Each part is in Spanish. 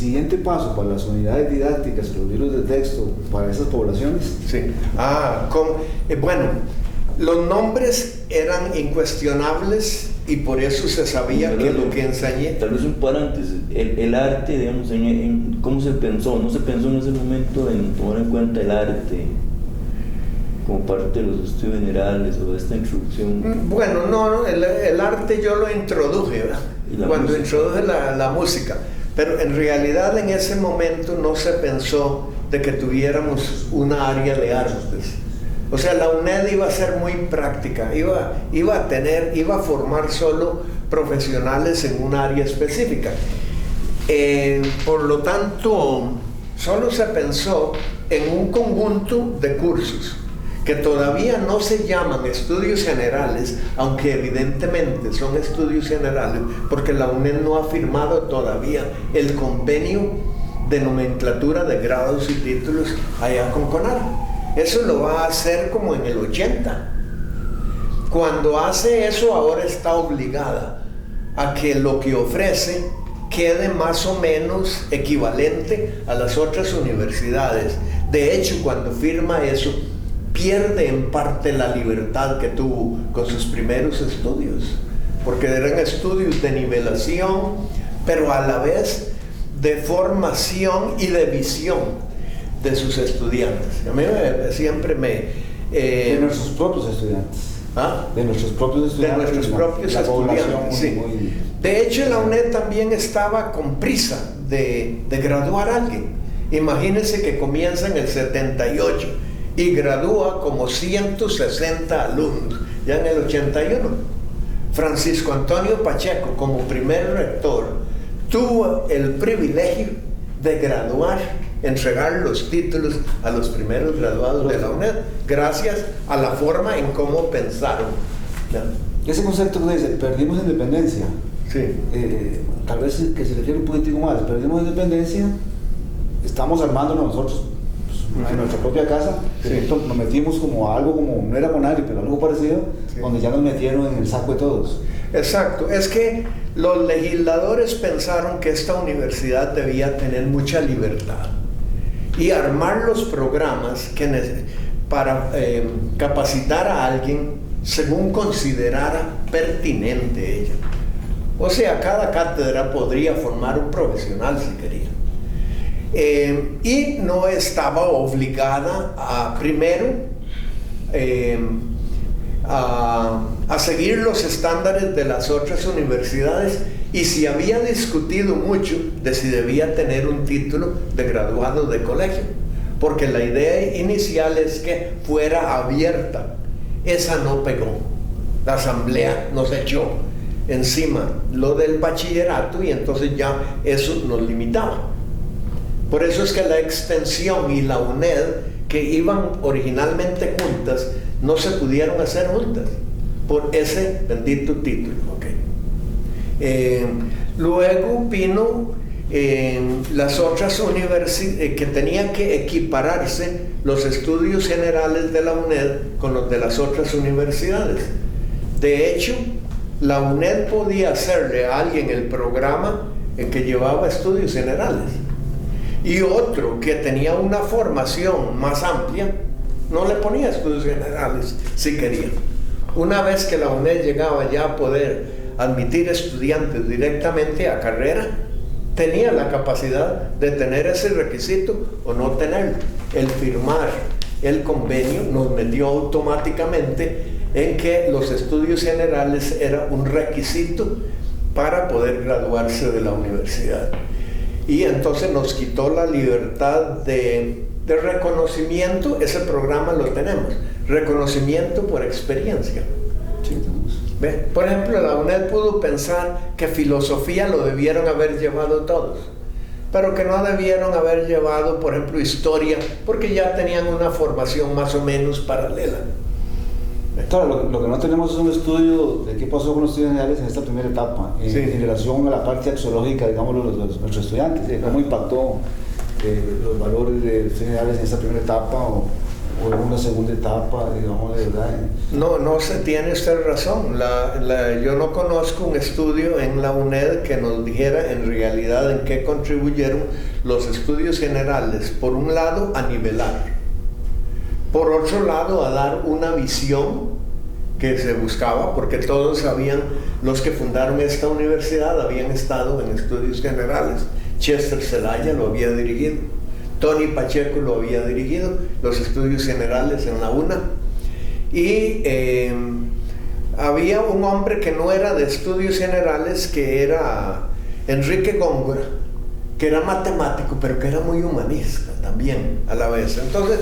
siguiente paso para las unidades didácticas, los libros de texto para esas poblaciones? Sí. Bueno, los nombres eran incuestionables y por eso se sabía que lo que enseñé. Tal vez un paréntesis, el arte, digamos, ¿cómo se pensó? ¿No se pensó en ese momento en tomar en cuenta el arte como parte de los estudios generales o de esta introducción? Bueno, no, el arte yo lo introduje, ¿verdad? Cuando introduje la música, pero en realidad en ese momento no se pensó de que tuviéramos una área de artes. O sea, la UNED iba a ser muy práctica, iba a formar solo profesionales en un área específica. Por lo tanto, solo se pensó en un conjunto de cursos que todavía no se llaman estudios generales, aunque evidentemente son estudios generales, porque la UNED no ha firmado todavía el convenio de nomenclatura de grados y títulos allá con CONAR. Eso lo va a hacer como en el 80. Cuando hace eso, ahora está obligada a que lo que ofrece quede más o menos equivalente a las otras universidades. De hecho, cuando firma eso, pierde en parte la libertad que tuvo con sus primeros estudios, porque eran estudios de nivelación, pero a la vez de formación y de visión de sus estudiantes. A mí siempre de nuestros propios estudiantes. ¿Ah? De nuestros propios estudiantes. De nuestros propios estudiantes, sí. De hecho, la UNED también estaba con prisa de graduar a alguien. Imagínense que comienza en el 78 y gradúa como 160 alumnos, ya en el 81. Francisco Antonio Pacheco, como primer rector, tuvo el privilegio de graduar, entregar los títulos a los primeros graduados de la UNED, gracias a la forma en cómo pensaron. ¿Ya? Ese concepto que dice, perdimos independencia, sí. Tal vez que se refiere un poquitico más, perdimos independencia, estamos armándonos nosotros en nuestra propia casa, sí. Nos metimos como algo, como no era CONARI, pero algo parecido, sí. Donde ya nos metieron en el saco de todos. Exacto, es que los legisladores pensaron que esta universidad debía tener mucha libertad y armar los programas para capacitar a alguien según considerara pertinente ella. O sea, cada cátedra podría formar un profesional si quería. Y no estaba obligada a seguir los estándares de las otras universidades, y se había discutido mucho de si debía tener un título de graduado de colegio, porque la idea inicial es que fuera abierta. Esa no pegó. La asamblea nos echó encima lo del bachillerato y entonces ya eso nos limitaba. Por eso es que la extensión y la UNED, que iban originalmente juntas, no se pudieron hacer juntas por ese bendito título. Luego vino las otras universidades que tenían que equipararse los estudios generales de la UNED con los de las otras universidades. De hecho, la UNED podía hacerle a alguien el programa en que llevaba estudios generales, y otro que tenía una formación más amplia no le ponía estudios generales si quería. Una vez que la UNED llegaba ya a poder admitir estudiantes directamente a carrera, tenía la capacidad de tener ese requisito o no tenerlo. El firmar el convenio nos metió automáticamente en que los estudios generales era un requisito para poder graduarse de la universidad. Y entonces nos quitó la libertad de reconocimiento. Ese programa lo tenemos, reconocimiento por experiencia. Sí, ¿Ve? Por ejemplo, la UNED pudo pensar que filosofía lo debieron haber llevado todos, pero que no debieron haber llevado, por ejemplo, historia, porque ya tenían una formación más o menos paralela. Claro, lo que no tenemos es un estudio de qué pasó con los estudios generales en esta primera etapa, en relación a la parte axiológica, digamos, de nuestros estudiantes, cómo impactó los valores de los estudios generales en esta primera etapa, o o en una segunda etapa, digamos, de verdad. No se tiene usted razón. Yo no conozco un estudio en la UNED que nos dijera en realidad en qué contribuyeron los estudios generales. Por un lado, a nivelar. Por otro lado, a dar una visión que se buscaba, porque todos sabían, los que fundaron esta universidad habían estado en estudios generales. Chester Zelaya lo había dirigido, Tony Pacheco lo había dirigido, los estudios generales en la UNA. Y había un hombre que no era de estudios generales, que era Enrique Góngora, que era matemático, pero que era muy humanista también a la vez. Entonces,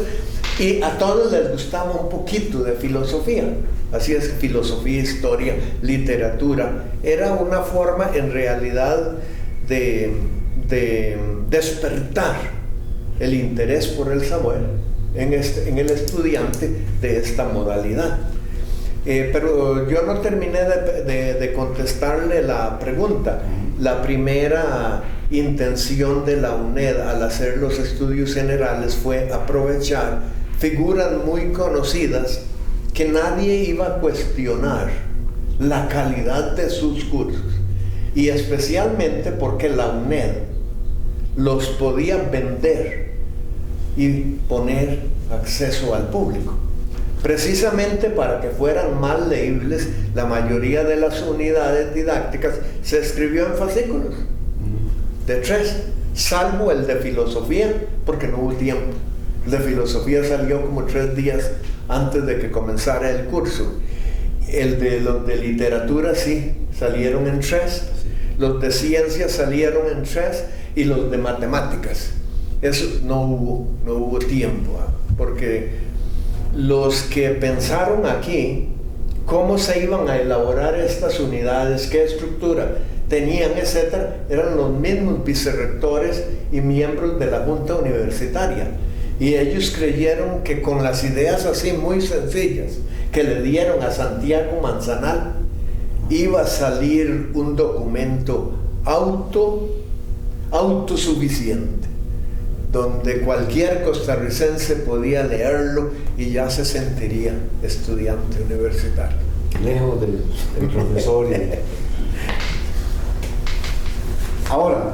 y a todos les gustaba un poquito de filosofía. Así es, filosofía, historia, literatura. Era una forma en realidad de despertar el interés por el saber en el estudiante de esta modalidad. Pero yo no terminé de contestarle la pregunta. La primera intención de la UNED al hacer los estudios generales fue aprovechar figuras muy conocidas que nadie iba a cuestionar la calidad de sus cursos, y especialmente porque la UNED los podía vender y poner acceso al público, precisamente para que fueran más leíbles. La mayoría de las unidades didácticas se escribió en fascículos de 3, salvo el de filosofía, porque no hubo tiempo. El de filosofía salió como 3 días antes de que comenzara el curso. Los de literatura sí, salieron en 3, los de ciencias salieron en 3, y los de matemáticas, eso no hubo tiempo, porque los que pensaron aquí cómo se iban a elaborar estas unidades, qué estructura tenían, etcétera, eran los mismos vicerrectores y miembros de la Junta Universitaria. Y ellos creyeron que con las ideas así muy sencillas que le dieron a Santiago Manzanal, iba a salir un documento autosuficiente, donde cualquier costarricense podía leerlo y ya se sentiría estudiante universitario. Lejos del profesor. Ahora,